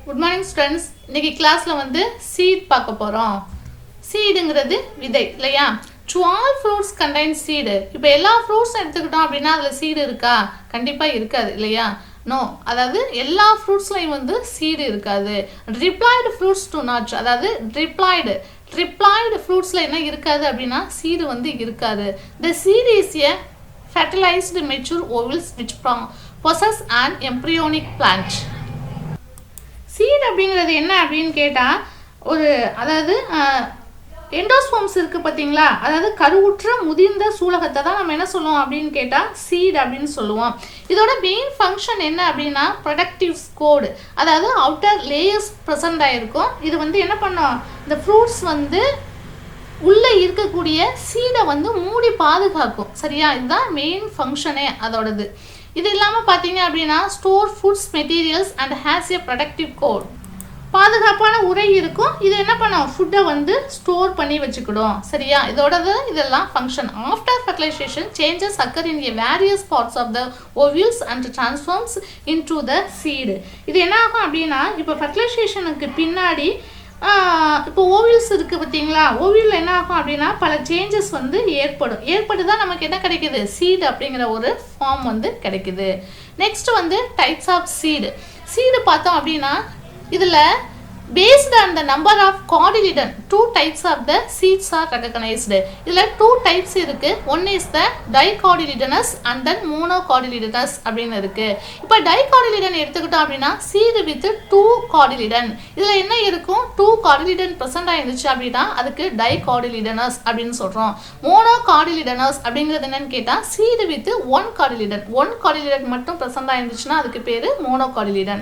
Good morning students. இன்னைக்கு கிளாஸில் வந்து சீட் பார்க்க போகிறோம். சீடுங்கிறது விதை இல்லையா? 12 ஃப்ரூட்ஸ் கண்டைன் சீடு. இப்போ எல்லா ஃப்ரூட்ஸும் எடுத்துக்கிட்டோம் அப்படின்னா அதில் சீடு இருக்கா? கண்டிப்பாக இருக்காது இல்லையா? நோ, அதாவது எல்லா ஃப்ரூட்ஸ்லையும் வந்து சீடு இருக்காது. ட்ரிப்ளாய்டு ஃப்ரூட்ஸ் டு நாட், அதாவது ட்ரிப்ளாய்டு ஃப்ரூட்ஸில் என்ன இருக்காது அப்படின்னா சீடு வந்து இருக்காது. The seed is a fertilized mature ovules which possess an embryonic plant. Seed அப்படிங்கிறது என்ன அப்படின்னு கேட்டால் அதாவது எண்டோஸ்போம்ஸ் இருக்குது பார்த்தீங்களா, அதாவது கருவுற்ற முதிர்ந்த சூலகத்தை தான் நம்ம என்ன சொல்லுவோம் அப்படின்னு கேட்டால் சீட் அப்படின்னு சொல்லுவோம். இதோட மெயின் ஃபங்க்ஷன் என்ன அப்படின்னா ப்ரொடக்டிவ் கோடு, அதாவது அவுட்டர் லேயர்ஸ் ப்ரெசண்ட் ஆகிருக்கும். இது வந்து என்ன பண்ணோம், இந்த ஃப்ரூட்ஸ் வந்து உள்ளே இருக்கக்கூடிய சீடை வந்து மூடி பாதுகாக்கும். சரியா? இதுதான் மெயின் ஃபங்க்ஷனே அதோடது. இது இல்லாமல் பார்த்தீங்க அப்படின்னா store foods materials and has a protective coat, பாதுகாப்பான உரை இருக்கும். இது என்ன பண்ணும், ஃபுட்டை வந்து ஸ்டோர் பண்ணி வச்சுக்கிடும். சரியா? இதெல்லாம் function. After fertilisation changes occur in a various parts of the ovules and transforms into the seed. இது என்ன ஆகும் அப்படின்னா, இப்போ ஃபர்டிலைசேஷனுக்கு பின்னாடி இப்போ ஓவியல்ஸ் இருக்குது பார்த்தீங்களா, ஓவியலில் என்ன ஆகும் அப்படின்னா பல சேஞ்சஸ் வந்து ஏற்பட்டு தான் நமக்கு என்ன கிடைக்குது, சீடு அப்படிங்கிற ஒரு ஃபார்ம் வந்து கிடைக்குது. நெக்ஸ்ட் வந்து டைப்ஸ் ஆஃப் சீடு பார்த்தோம் அப்படின்னா இதில் based on the number of cotyledon, 2 types of the seeds are recognized. இதில் 2 types இருக்கு. One is the dicotyledonous and then monocotyledonous அப்படின்னு இருக்கு. இப்போ dicotyledon எடுத்துக்கிட்டோம் அப்படின்னா seed with 2 cotyledon. இதில் என்ன இருக்கும், 2 cotyledon present ஆயிருந்துச்சு அப்படின்னா அதுக்கு dicotyledonous அப்படின்னு சொல்கிறோம். monocotyledonous அப்படிங்கிறது என்னன்னு கேட்டால் seed with 1 cotyledon மட்டும் present ஆயிருந்துச்சுன்னா அதுக்கு பேர் monocotyledon.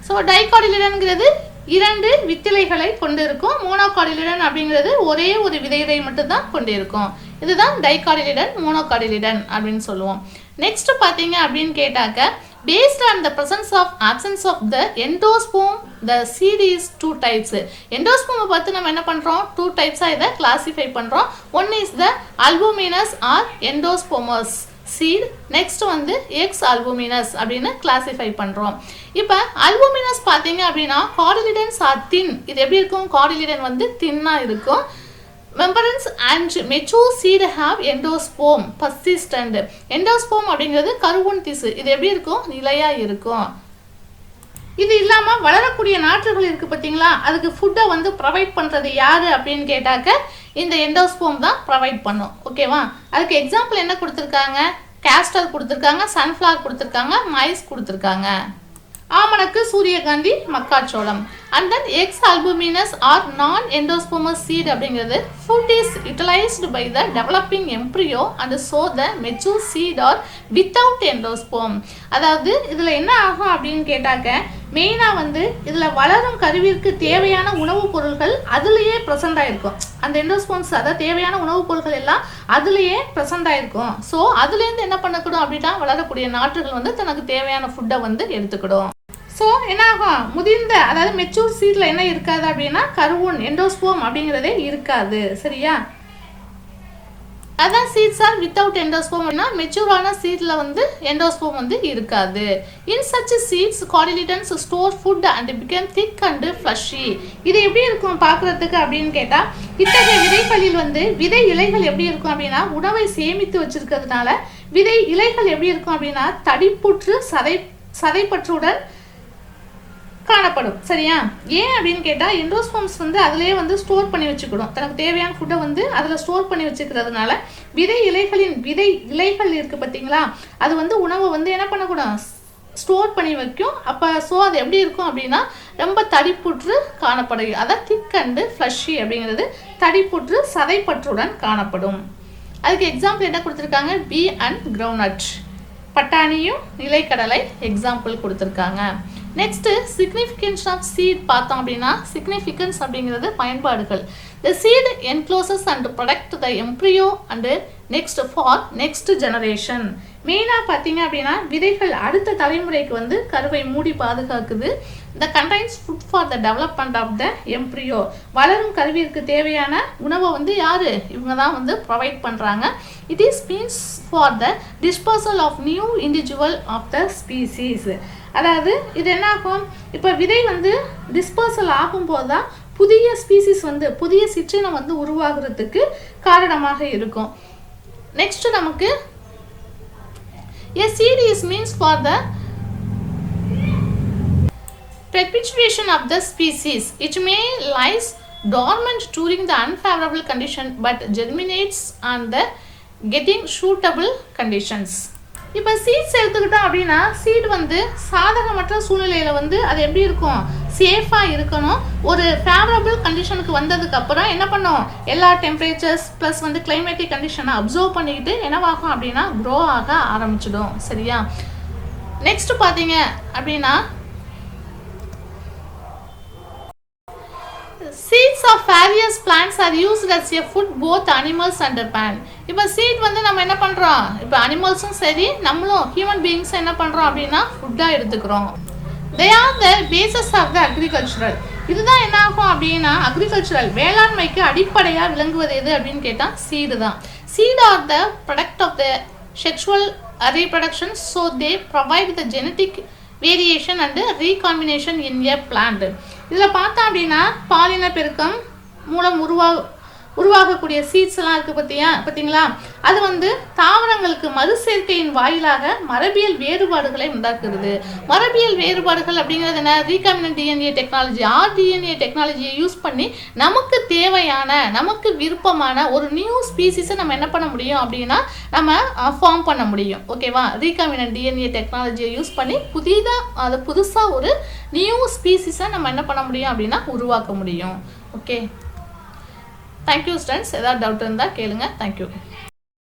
ஸோ டைகாட்டிலிடன்கிறது 2 வித்திலைகளை கொண்டு இருக்கும். மோனோகாட்டிலிடன் அப்படிங்கிறது ஒரே ஒரு விதையை மட்டும்தான் கொண்டு இருக்கும். இதுதான் டைகாட்டிலிடன், மோனோகாட்டிலிடன் அப்படின்னு சொல்லுவோம். நெக்ஸ்ட் பார்த்தீங்க அப்படின்னு கேட்டாக்க, based on the presence of absence of the endosperm, the seed is 2 types. endosperm பார்த்து நம்ம என்ன பண்ணுறோம், 2 types-ஆக இதை கிளாசிஃபை பண்ணுறோம். One is the albuminous or endospermous seed, next வந்து எக்ஸ் அல்புமினஸ் அப்படின்னு கிளாசிஃபை பண்ணுறோம். இப்போ அல்புமினஸ் பார்த்தீங்க அப்படின்னா கார்டிலிடன்ஸ் ஆர் தின். இது எப்படி இருக்கும், கார்டிலிடன் வந்து தின்னாக இருக்கும். Membranes and mature seed have endosperm persistent. Endosperm அப்படிங்கிறது கருவுன் திசு. இது எப்படி இருக்கும், நிலையாக இருக்கும். இது இல்லாமல் வளரக்கூடிய நாற்றுகள் இருக்குது பார்த்தீங்களா, அதுக்கு ஃபுட்டை வந்து ப்ரொவைட் பண்ணுறது யார் அப்படின்னு கேட்டாக்க இந்த எண்டோஸ்போம் தான் ப்ரொவைட் பண்ணும். ஓகேவா? அதுக்கு எக்ஸாம்பிள் என்ன கொடுத்துருக்காங்க, கேஸ்டர் கொடுத்துருக்காங்க, சன்ஃப்ளவர் கொடுத்துருக்காங்க, மைஸ் கொடுத்துருக்காங்க. ஆமணக்கு, சூரியகாந்தி, மக்காச்சோளம். And then exalbuminous or non endospermous seed அப்படிங்கிறது food is utilised by the developing embryo and so the mature seed are without endosperm. அதாவது இதில் என்ன ஆகும் அப்படின்னு கேட்டாக்க, மெயினாக வந்து இதில் வளரும் கருவிற்கு தேவையான உணவுப் பொருட்கள் அதுலேயே ப்ரெசண்ட் ஆகிருக்கும். அந்த எண்டோஸ்போம்ஸ், அதாவது தேவையான உணவுப் பொருட்கள் எல்லாம் அதுலேயே ப்ரெசண்ட் ஆகிருக்கும். ஸோ அதுலேருந்து என்ன பண்ணக்கூடும் அப்படின்னா வளரக்கூடிய நாற்றுகள் வந்து தனக்கு தேவையான ஃபுட்டை வந்து எடுத்துக்கிடும். ஸோ என்ன ஆகும், முதிர்ந்த அதாவது மெச்சூர் சீட்ல என்ன இருக்காது அப்படின்னா கருவுன் எண்டோஸ்போம் அப்படிங்கிறதே இருக்காது. சரியா? அதான் சீட்ஸ் ஆர் வித்தவுட் எண்டோஸ்போம் அப்படின்னா மெச்சூரான சீட்ல வந்து எண்டோஸ்போம் வந்து இருக்காது. In such seeds cotyledons store food and become thick and fleshy. இது எப்படி இருக்கும் பார்க்குறதுக்கு அப்படின்னு கேட்டால், இத்தகைய விதைகளில் வந்து விதை இலைகள் எப்படி இருக்கும் அப்படின்னா உணவை சேமித்து வச்சிருக்கிறதுனால விதை இலைகள் எப்படி இருக்கும் அப்படின்னா தடிப்புற்று சதைப்பற்றுடன் காணப்படும். சரியா? ஏன் அப்படின்னு கேட்டால் எண்டோஸ்போம்ஸ் வந்து அதிலே வந்து ஸ்டோர் பண்ணி வச்சுக்கிடும். தனக்கு தேவையான ஃபுட்டை வந்து அதில் ஸ்டோர் பண்ணி வச்சுக்கிறதுனால விதை இலைகள் இருக்குது பார்த்தீங்களா, அது வந்து உணவை வந்து என்ன பண்ணக்கூடும், ஸ்டோர் பண்ணி வைக்கும். அப்போ ஸோ அது எப்படி இருக்கும் அப்படின்னா ரொம்ப தடிப்புற்று காணப்படும். அதான் திக் அண்டு ஃப்ளஷி அப்படிங்கிறது தடிப்புற்று சதைப்பற்றுடன் காணப்படும். அதுக்கு எக்ஸாம்பிள் என்ன கொடுத்துருக்காங்க, பீ அண்ட் கிரவுண்ட்நட், பட்டாணியும் நிலைக்கடலை எக்ஸாம்பிள் கொடுத்துருக்காங்க. நெக்ஸ்ட்டு சிக்னிஃபிகன்ஸ் ஆஃப் சீட் பார்த்தோம் அப்படின்னா, சிக்னிஃபிகன்ஸ் அப்படிங்கிறது பயன்பாடுகள். The seed encloses and protect the embryo and next generation. மெயினாக பார்த்தீங்க அப்படின்னா விதைகள் அடுத்த தலைமுறைக்கு வந்து கருவை மூடி பாதுகாக்குது. The contains food for the development of the embryo. வளரும் கருவிற்கு தேவையான உணவை வந்து யார், இவங்க தான் வந்து ப்ரொவைட் பண்ணுறாங்க. It is means for the dispersal of new individual of the species. அதாவது இது என்ன ஆகும், இப்போ விதை வந்து டிஸ்பர்சல் ஆகும்போது தான் புதிய ஸ்பீசிஸ் வந்து புதிய சிற்றினம் வந்து உருவாகிறதுக்கு காரணமாக இருக்கும். நெக்ஸ்ட் நமக்கு a seed is means for the perpetuation of the species. It may lies dormant during the unfavorable condition but germinates on the getting suitable conditions. இப்போ சீட்ஸ் எடுத்துக்கிட்டோம் அப்படின்னா சீட் வந்து சாதகமற்ற சூழ்நிலையில் வந்து அது எப்படி இருக்கும், சேஃபாக இருக்கணும். ஒரு ஃபேவரபிள் கண்டிஷனுக்கு வந்ததுக்கு அப்புறம் என்ன பண்ணும், எல்லா டெம்பரேச்சர்ஸ் ப்ளஸ் வந்து கிளைமேட்டிக் கண்டிஷனை அப்சர்வ் பண்ணிக்கிட்டு என்னவாகும் அப்படின்னா க்ரோ ஆக ஆரம்பிச்சிடும். சரியா? நெக்ஸ்ட் பார்த்தீங்க அப்படின்னா seeds of various plants are used as a food both animals and man. இப்போ சீட் வந்து நம்ம என்ன பண்ணுறோம், இப்போ அனிமல்ஸும் சரி நம்மளும் ஹியூமன் பீயிங்ஸும் என்ன பண்ணுறோம் அப்படின்னா ஃபுட்டாக எடுத்துக்கிறோம். they are the basis of the agricultural. இதுதான் என்ன ஆகும் அப்படின்னா அக்ரிகல்ச்சரல் வேளாண்மைக்கு அடிப்படையாக விளங்குவது எது அப்படின்னு கேட்டால் சீடு தான். Seed are the product of the sexual reproduction, so they provide the genetic variation and recombination in a plant. இதில் பார்த்தா அப்படின்னா பாலின பெருக்கம் மூலம் உருவாகக்கூடிய சீட்ஸ் எல்லாம் இருக்குது பார்த்தீங்களா, அது வந்து தாவரங்களுக்கு மறுசேர்க்கையின் வாயிலாக மரபியல் வேறுபாடுகளை உண்டாக்குறது. மரபியல் வேறுபாடுகள் அப்படிங்கிறது என்ன, ரீகாம்பினன்ட் டிஎன்ஏ டெக்னாலஜி ஆர்டிஎன்ஏ டெக்னாலஜியை யூஸ் பண்ணி நமக்கு தேவையான நமக்கு விருப்பமான ஒரு நியூ ஸ்பீசிஸை நம்ம என்ன பண்ண முடியும் அப்படின்னா நம்ம ஃபார்ம் பண்ண முடியும். ஓகேவா? ரீகாம்பினன்ட் டிஎன்ஏ டெக்னாலஜியை யூஸ் பண்ணி புதுசாக ஒரு நியூ ஸ்பீசிஸை நம்ம என்ன பண்ண முடியும் அப்படின்னா உருவாக்க முடியும். Okay, thank you students. ஏதாவது டவுட் இருந்தால் கேளுங்க. தேங்க்யூ.